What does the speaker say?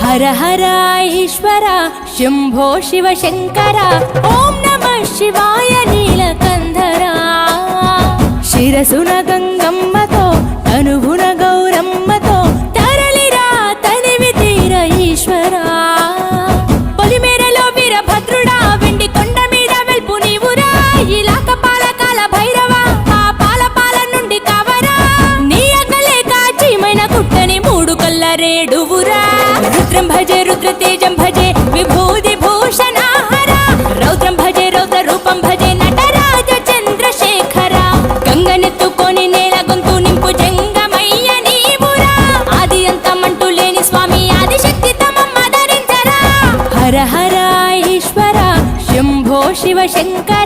హర హర ఈశ్వర శంభో శివ శంకర ఓం నమః శివాయ నీలకంధర శిరసున గంగమ్మతో తనువున గౌరమ్మతో తరలిరా తనివి తీర ఈశ్వరా పొలిమేరలో వీరభద్రుడా వెండి కొండ మీద వెల్పు నీవురా ఇలాక పాలకాల భైరవ ఆ పాల నుండి కవరా నీ అగలే కాచీమైన కుట్టని మూడు కల్ల రేడువురా రుద్రం భజే రుద్ర తేజం భజే విభూతి భూషణాహర రౌద్రం భజే రౌద్ర రూపం భజే నటరాజ చంద్రశేఖర గంగనెత్తుకొని నేల గొంతు నింపు జంగమయ్య నీవురా ఆది అంతమంటూ లేని స్వామి ఆదిశక్తి తమం ఆదరించరా హర హర ఈశ్వర శంభో శివ శంకర